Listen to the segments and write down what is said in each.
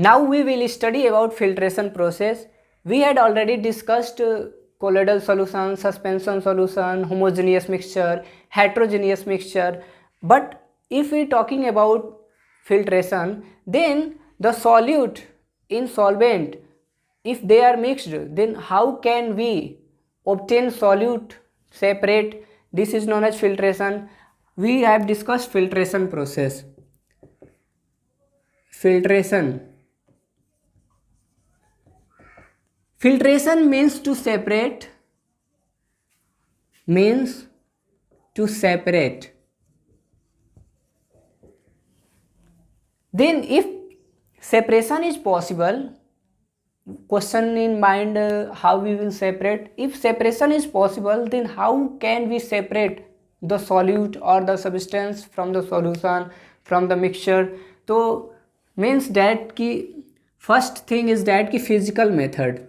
Now we will study about filtration process. We had already discussed colloidal solution, suspension solution, homogeneous mixture, heterogeneous mixture. But if we talking about filtration, then the solute in solvent, if they are mixed, then how can we obtain solute separate? This is known as filtration. We have discussed filtration process. Filtration means to separate, then if separation is possible, question in mind, how we will separate. If separation is possible, then how can we separate the solute or the substance from the solution, from the mixture? तो means that कि first thing is that कि physical method.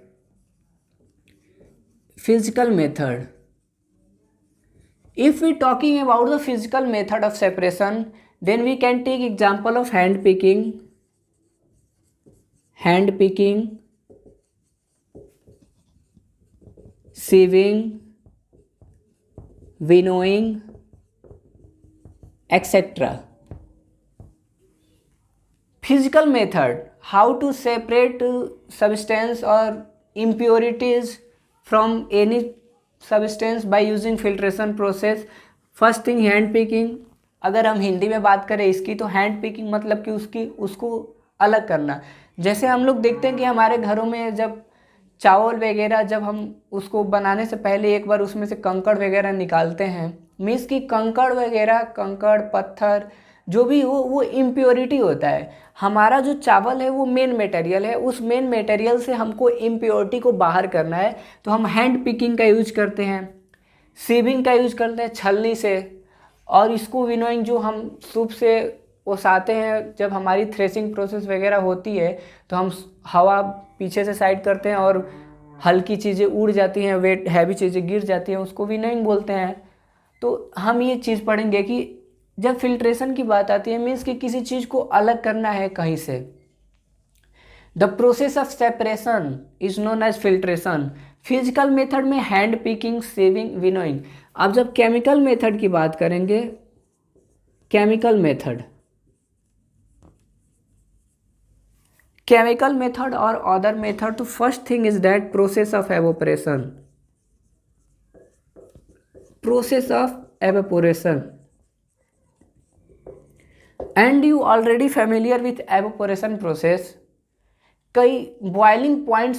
If we talking about the physical method of separation, then we can take example of hand picking, sieving, winnowing, etc. Physical method, how to separate substance or impurities from any substance by using filtration process. First thing hand picking. अगर हम हिंदी में बात करें इसकी, तो hand picking मतलब कि उसको अलग करना. जैसे हम लोग देखते हैं कि हमारे घरों में जब चावल वगैरह, जब हम उसको बनाने से पहले एक बार उसमें से कंकड़ वगैरह निकालते हैं, मीन्स कि कंकड़ पत्थर जो भी हो वो इम्प्योरिटी होता है. हमारा जो चावल है वो मेन मटेरियल है, उस मेन मटेरियल से हमको इम्प्योरिटी को बाहर करना है, तो हम हैंड पिकिंग का यूज करते हैं, सीविंग का यूज करते हैं छलनी से, और इसको विनोइंग जो हम सूप से ओसाते हैं. जब हमारी थ्रेसिंग प्रोसेस वगैरह होती है तो हम हवा पीछे से साइड करते हैं और हल्की चीज़ें उड़ जाती हैं, वेट हैवी चीज़ें गिर जाती हैं, उसको विनोइंग बोलते हैं. तो हम ये चीज़ पढ़ेंगे कि जब फिल्ट्रेशन की बात आती है, मीन्स कि किसी चीज़ को अलग करना है कहीं से. The process of separation is known as filtration. Physical method में हैंड पिकिंग, सेविंग, विनोइंग. अब जब केमिकल मेथड की बात करेंगे, केमिकल मेथड और अदर मेथड, तो first thing is that process of evaporation. And you already familiar with evaporation process. कई boiling point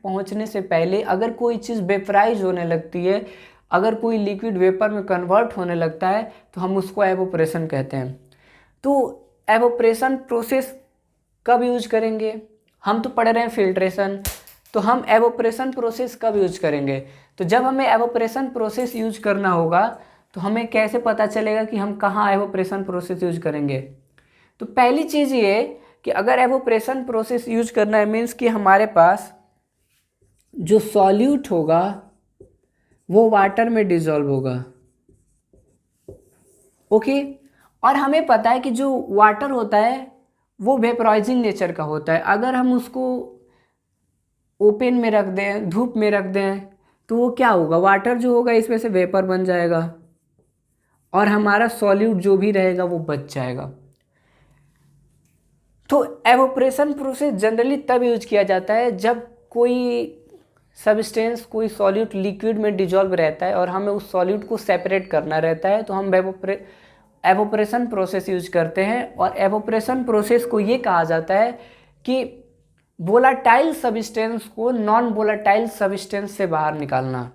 पहुंचने से पहले अगर कोई चीज़ वेपराइज होने लगती है, अगर कोई लिक्विड वेपर में कन्वर्ट होने लगता है, तो हम उसको एवोपोरेशन कहते हैं. तो एवोपोरेशन प्रोसेस कब यूज करेंगे? हम तो पढ़ रहे हैं फिल्ट्रेशन, तो हम एवोपोरेशन प्रोसेस कब यूज करेंगे? तो जब हमें एवोपोरेशन प्रोसेस यूज करना होगा, तो हमें कैसे पता चलेगा कि हम कहाँ एवोपोरेशन प्रोसेस यूज करेंगे? तो पहली चीज़ ये कि अगर एवोपोरेशन प्रोसेस यूज करना है, मीन्स कि हमारे पास जो सॉल्यूट होगा वो वाटर में डिसॉल्व होगा. ओके. और हमें पता है कि जो वाटर होता है वो वेपराइजिंग नेचर का होता है. अगर हम उसको ओपन में रख दें, धूप में रख दें, तो वो क्या होगा? वाटर जो होगा इसमें से वेपर बन जाएगा और हमारा सॉल्यूट जो भी रहेगा वो बच जाएगा. तो एवोपोरेशन प्रोसेस जनरली तब यूज किया जाता है जब कोई सब्सटेंस, कोई सॉल्यूट लिक्विड में डिजॉल्व रहता है और हमें उस सॉल्यूट को सेपरेट करना रहता है, तो हम एवोपोरेशन प्रोसेस यूज करते हैं. और एवोपोरेशन प्रोसेस को ये कहा जाता है कि वोलाटाइल सब्सटेंस को नॉन वोलाटाइल सब्सटेंस से बाहर निकालना.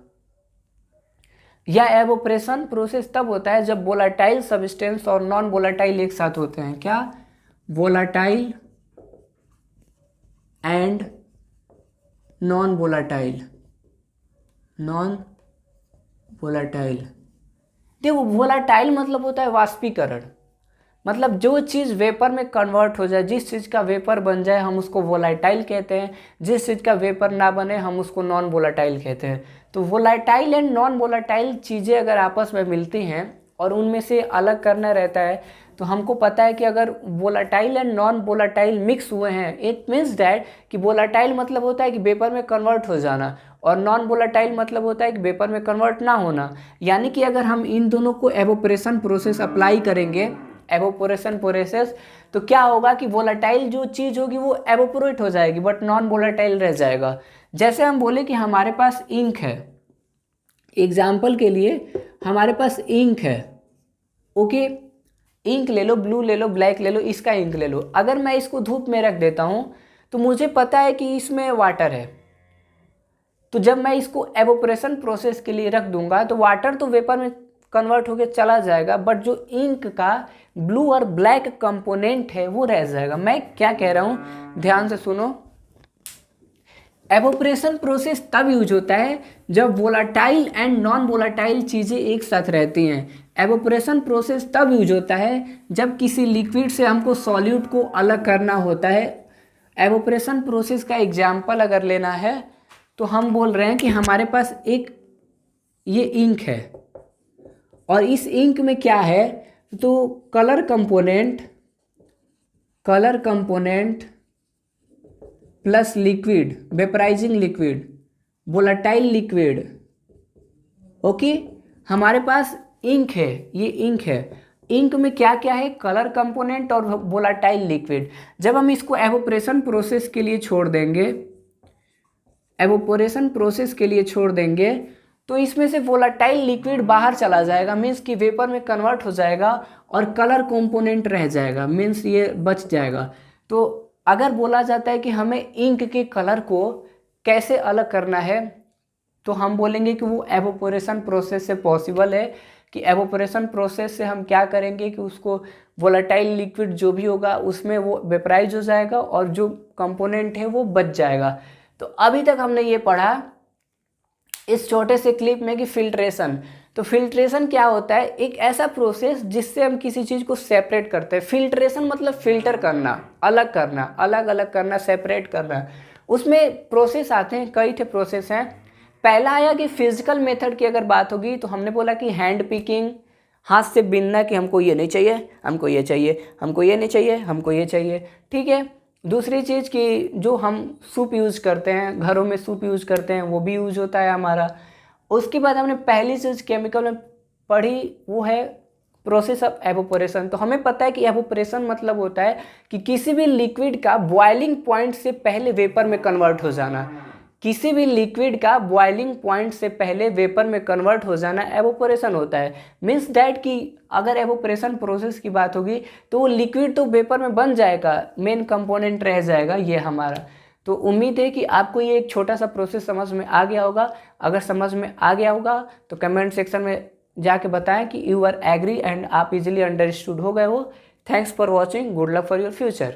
या एवोपोरेशन प्रोसेस तब होता है जब वोलाटाइल सब्सटेंस और नॉन वोलाटाइल एक साथ होते हैं. क्या? Volatile and non volatile. देखो, वोलाटाइल मतलब होता है वाष्पीकरण. मतलब जो चीज़ वेपर में कन्वर्ट हो जाए, जिस चीज़ का वेपर बन जाए हम उसको वोलाटाइल कहते हैं. जिस चीज़ का वेपर ना बने हम उसको नॉन वोलाटाइल कहते हैं. तो वोलाटाइल एंड नॉन वोलाटाइल चीज़ें अगर आपस में मिलती हैं और उनमें से अलग करना रहता है, तो हमको पता है कि अगर volatile and non volatile mix हुए हैं, इट मीन्स दैट कि वोलाटाइल मतलब होता है कि वेपर में कन्वर्ट हो जाना और नॉन वोलाटाइल मतलब होता है कि वेपर में कन्वर्ट ना होना। यानी कि अगर हम इन दोनों को एवोपरेशन प्रोसेस अप्लाई करेंगे, एवोपोरेशन प्रोसेस, तो क्या होगा कि वोलाटाइल जो चीज़ होगी वो एवोपोरेट हो जाएगी बट नॉन वोलाटाइल रह जाएगा। जैसे हम बोले कि हमारे पास इंक है, एग्जाम्पल के लिए हमारे पास इंक है, ओके, इंक ले लो, ब्लू ले लो, ब्लैक ले लो, इसका इंक ले लो। अगर मैं इसको धूप में रख देता हूँ तो मुझे पता है कि इसमें वाटर है, तो जब मैं इसको एवोपरेशन प्रोसेस के लिए रख दूंगा तो वाटर तो वेपर में कन्वर्ट होकर चला जाएगा बट जो इंक का ब्लू और ब्लैक कंपोनेंट है वो रह जाएगा। मैं क्या कह रहा हूँ, ध्यान से सुनो। एवोपरेशन प्रोसेस तब यूज होता है जब वोलाटाइल एंड नॉन वोलाटाइल चीज़ें एक साथ रहती हैं। एवोपरेशन प्रोसेस तब यूज होता है जब किसी लिक्विड से हमको सॉल्यूट को अलग करना होता है। एवोपरेशन प्रोसेस का एग्जाम्पल अगर लेना है तो हम बोल रहे हैं कि हमारे पास एक ये इंक है और इस इंक में क्या है, तो colour component plus liquid, वेपराइजिंग liquid, volatile liquid, okay. हमारे पास इंक है, ये इंक है, इंक में क्या क्या है, कलर कंपोनेंट और वोलाटाइल लिक्विड। जब हम इसको एवोपरेशन प्रोसेस के लिए छोड़ देंगे, तो इसमें से वोलाटाइल लिक्विड बाहर चला जाएगा, मीन्स कि वेपर में कन्वर्ट हो जाएगा और कलर कंपोनेंट रह जाएगा, मीन्स ये बच जाएगा। तो अगर बोला जाता है कि हमें इंक के कलर को कैसे अलग करना है तो हम बोलेंगे कि वो एवोपरेशन प्रोसेस से पॉसिबल है। कि एवोपरेशन प्रोसेस से हम क्या करेंगे कि उसको वोलाटाइल लिक्विड जो भी होगा उसमें वो वेपराइज हो जाएगा और जो कंपोनेंट है वो बच जाएगा। तो अभी तक हमने ये पढ़ा इस छोटे से क्लिप में कि फिल्ट्रेशन। तो फिल्ट्रेशन क्या होता है, एक ऐसा प्रोसेस जिससे हम किसी चीज़ को सेपरेट करते हैं। फिल्ट्रेशन मतलब फिल्टर करना, अलग करना, सेपरेट करना। उसमें प्रोसेस आते हैं, कई ठे प्रोसेस हैं। पहला आया कि फिजिकल मेथड की अगर बात होगी तो हमने बोला कि हैंड पिकिंग, हाथ से बीनना कि हमको ये नहीं चाहिए, हमको ये चाहिए, हमको ये नहीं चाहिए, हमको ये चाहिए, ठीक है। दूसरी चीज़ कि जो हम सूप यूज़ करते हैं, घरों में सूप यूज़ करते हैं, वो भी यूज़ होता है हमारा। उसके बाद हमने पहली चीज़ केमिकल में पढ़ी वो है प्रोसेस ऑफ एवोपरेशन। तो हमें पता है कि एवोपरेशन मतलब होता है कि किसी भी लिक्विड का बॉइलिंग पॉइंट से पहले वेपर में कन्वर्ट हो जाना। किसी भी लिक्विड का बॉइलिंग पॉइंट से पहले वेपर में कन्वर्ट हो जाना एवोपरेशन होता है। मीन्स दैट कि अगर एवोपरेशन प्रोसेस की बात होगी तो वो लिक्विड तो वेपर में बन जाएगा, मेन कंपोनेंट रह जाएगा ये हमारा। तो उम्मीद है कि आपको ये एक छोटा सा प्रोसेस समझ में आ गया होगा। अगर समझ में आ गया होगा तो कमेंट सेक्शन में जाके बताएं कि यू आर एग्री एंड आप इजीली अंडरस्टूड हो गए हो। Thanks for watching, good luck for your future.